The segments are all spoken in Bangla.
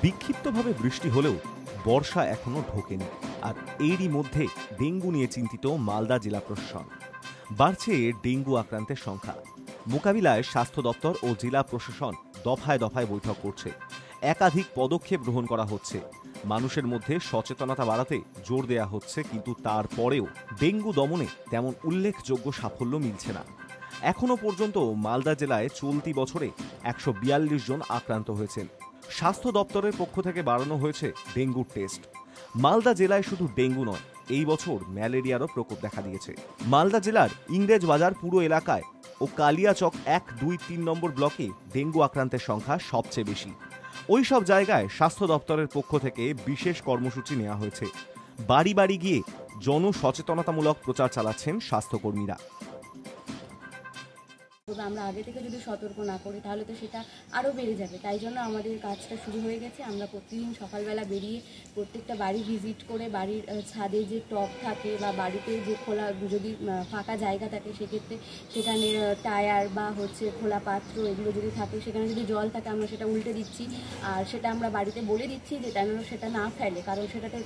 বিক্ষিপ্তভাবে বৃষ্টি হলেও বর্ষা এখনো ঢোকেনি, আর এরই মধ্যে ডেঙ্গু নিয়ে চিন্তিত মালদা জেলা প্রশাসন। বাড়ছে ডেঙ্গু আক্রান্তের সংখ্যা। মোকাবিলায় স্বাস্থ্য দপ্তর ও জেলা প্রশাসন দফায় দফায় বৈঠক করছে। একাধিক পদক্ষেপ গ্রহণ করা হচ্ছে। মানুষের মধ্যে সচেতনতা বাড়াতে জোর দেয়া হচ্ছে, কিন্তু তারপরেও ডেঙ্গু দমনে তেমন উল্লেখযোগ্য সাফল্য মিলছে না। এখনো পর্যন্ত মালদা জেলায় চলতি বছরে ১৪২ জন আক্রান্ত হয়েছেন। স্বাস্থ্য দপ্তরের পক্ষ থেকে বাড়ানো হয়েছে ডেঙ্গুর টেস্ট। মালদা জেলায় শুধু ডেঙ্গু নয়, এই বছর ম্যালেরিয়ারও প্রকোপ দেখা দিয়েছে। মালদা জেলার ইংরেজ বাজার পুরো এলাকায় ও কালিয়াচক ১, ২, ৩ নম্বর ব্লকে ডেঙ্গু আক্রান্তের সংখ্যা সবচেয়ে বেশি। ওই সব জায়গায় স্বাস্থ্য দপ্তরের পক্ষ থেকে বিশেষ কর্মসূচি নেওয়া হয়েছে। বাড়ি বাড়ি গিয়ে জনসচেতনতামূলক প্রচার চালাচ্ছেন স্বাস্থ্যকর্মীরা। আমরা আগে থেকে যদি সতর্ক না করি তাহলে তো সেটা আরও বেড়ে যাবে। তাই জন্য আমাদের কাজটা শুরু হয়ে গেছে। আমরা প্রতিদিন সকালবেলা বেরিয়ে প্রত্যেকটা বাড়ি ভিজিট করে বাড়ির ছাদে যে টব থাকে বা বাড়িতে যে খোলা যদি ফাঁকা জায়গা থাকে সেক্ষেত্রে সেখানে টায়ার বা খোলা পাত্র এগুলো যদি থাকে, সেখানে যদি জল থাকে আমরা সেটা উল্টে দিচ্ছি। আর সেটা আমরা বাড়িতে বলে দিচ্ছি যে যেন সেটা না ফেলে, কারণ সেটাতে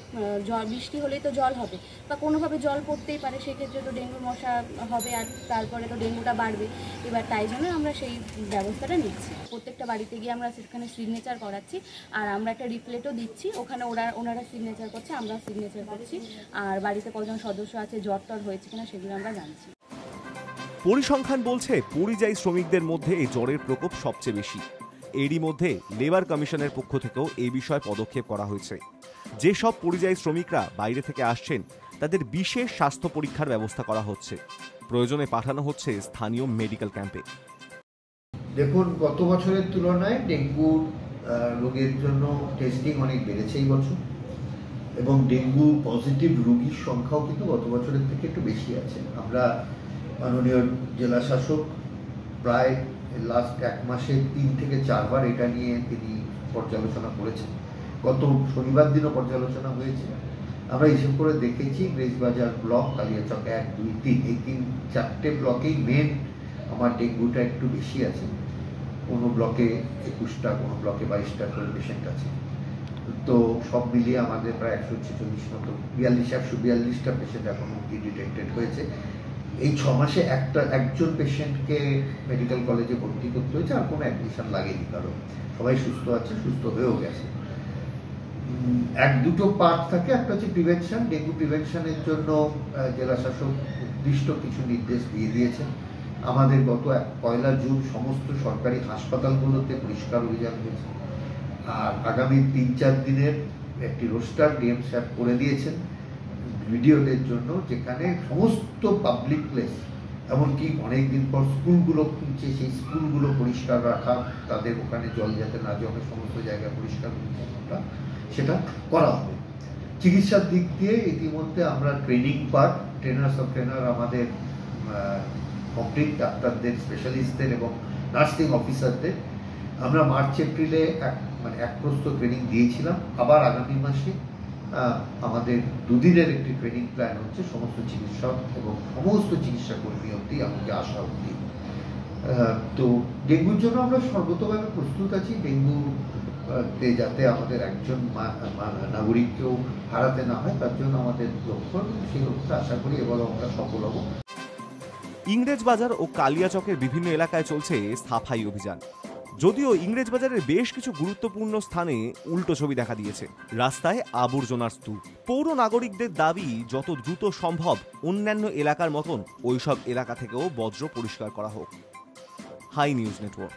জল বৃষ্টি হলেই তো জল হবে বা কোনোভাবে জল পড়তেই পারে, সেক্ষেত্রে তো ডেঙ্গুর মশা হবে আর তারপরে তো ডেঙ্গুটা বাড়বে। এবার তাই জন্য আমরা সেই ব্যবস্থাটা নিচ্ছি। প্রত্যেকটা বাড়িতে গিয়ে আমরা সেখানে সিগনেচার করাচ্ছি, আর আমরা একটা রিপ্লেটও দিচ্ছি। ওখানে ওনারা সিগনেচার করছে, আমরা সিগনেচার করছি। আর বাড়িতে কজন সদস্য আছে, জ্বর টর হয়েছে কিনা সেগুলো আমরা জানছি। পরিসংখ্যান বলছে পরিযায়ী শ্রমিকদের মধ্যে এই জ্বরের প্রকোপ সবচেয়ে বেশি। এরই মধ্যে লেবার কমিশনের পক্ষ থেকেও এই বিষয়ে পদক্ষেপ করা হয়েছে। যেসব পরিযায়ী শ্রমিকরা বাইরে থেকে আসছেন তাদের বিশেষ স্বাস্থ্য পরীক্ষার ব্যবস্থা করা হচ্ছে। প্রয়োজনে পাঠানো হচ্ছে স্থানীয় মেডিকেল ক্যাম্পে। দেখুন, গত বছরের তুলনায় ডেঙ্গু রোগের জন্য টেস্টিং অনেক বেড়েছে এই বছর, এবং ডেঙ্গু পজিটিভ রোগীর সংখ্যাও কিন্তু গত বছরের থেকে একটু বেশি আছে। আমরা মাননীয় জেলা শাসক প্রায় লাস্ট 1 মাসে 3 থেকে 4 বার এটা নিয়ে তিনি পর্যালোচনা করেছেন। গত শনিবার দিনও পর্যালোচনা হয়েছে। আমরা হিসেব করে দেখেছি ইংরেজবাজার ব্লক, কালিয়াচক 1, 2, 3 এই 4টে ব্লকেই মেন আমার ডেঙ্গুটা একটু বেশি আছে। কোনো ব্লকে 21টা, কোনো ব্লকে 22টা করে পেশেন্ট আছে। তো সব মিলিয়ে আমাদের প্রায় 146 মতো 142টা পেশেন্ট এখন অবধি ডিটেক্টেড হয়েছে। এই 6 মাসে একজন পেশেন্টকে মেডিকেল কলেজে ভর্তি করতে হয়েছে, আর কোনো অ্যাডমিশন লাগেনি, কারণ সবাই সুস্থ আছে, সুস্থ হয়েও গেছে। 1-2টো পার্ট থাকে। একটা হচ্ছে প্রিভেনশন। ডেঙ্গু প্রিভেনশনের জন্য জেলা শাসক নির্দিষ্ট কিছু নির্দেশ দিয়ে দিয়েছেন। আমাদের গত 1 জুন সমস্ত সরকারি হাসপাতালগুলোতে পরিষ্কার অভিযান হয়েছে, আর আগামী 3-4 দিনের একটি রোস্টার ডিএম স্যার করে দিয়েছেন ভিডিওদের জন্য, যেখানে সমস্ত পাবলিক প্লেস, এমনকি অনেকদিন পর স্কুলগুলো খুলছে, সেই স্কুলগুলো পরিষ্কার রাখা, তাদের ওখানে জল যাতে না জমে, সমস্ত জায়গা পরিষ্কার পরিচ্ছন্নতা সেটা করা হবে। চিকিৎসার দিক দিয়ে ইতিমধ্যে আমরা ট্রেনিং পার্ট, ট্রেনার আমাদের কমপ্লিট, ডাক্তারদের, স্পেশালিস্টদের এবং নার্সিং অফিসারদের আমরা মার্চ-এপ্রিলে এক প্রস্ত ট্রেনিং দিয়েছিলাম। আবার আগামী মাসে আমাদের 2 দিনের একটি ট্রেনিং প্ল্যান হচ্ছে সমস্ত চিকিৎসক এবং সমস্ত চিকিৎসা কর্মী অবধি, এমনকি আশা অবধি। তো ডেঙ্গুর জন্য আমরা সর্বতভাবে প্রস্তুত আছি। ডেঙ্গুতে যাতে আমাদের একজন নাগরিককেও হারাতে না হয়, তার জন্য আমাদের লক্ষ্য, সেই লক্ষ্যে আশা করি এবার আমরা সফল হব। ইংরেজবাজার ও কালিয়াচকের বিভিন্ন এলাকায় চলছে সাফাই অভিযান। যদিও ইংরেজবাজারের বেশ কিছু গুরুত্বপূর্ণ স্থানে উল্টো ছবি দেখা দিয়েছে। রাস্তায় আবর্জনার স্তূপ। পৌর নাগরিকদের দাবি যত দ্রুত সম্ভব অন্যান্য এলাকার মতন ওইসব এলাকা থেকেও বজ্র পরিষ্কার করা হোক। Hi news network.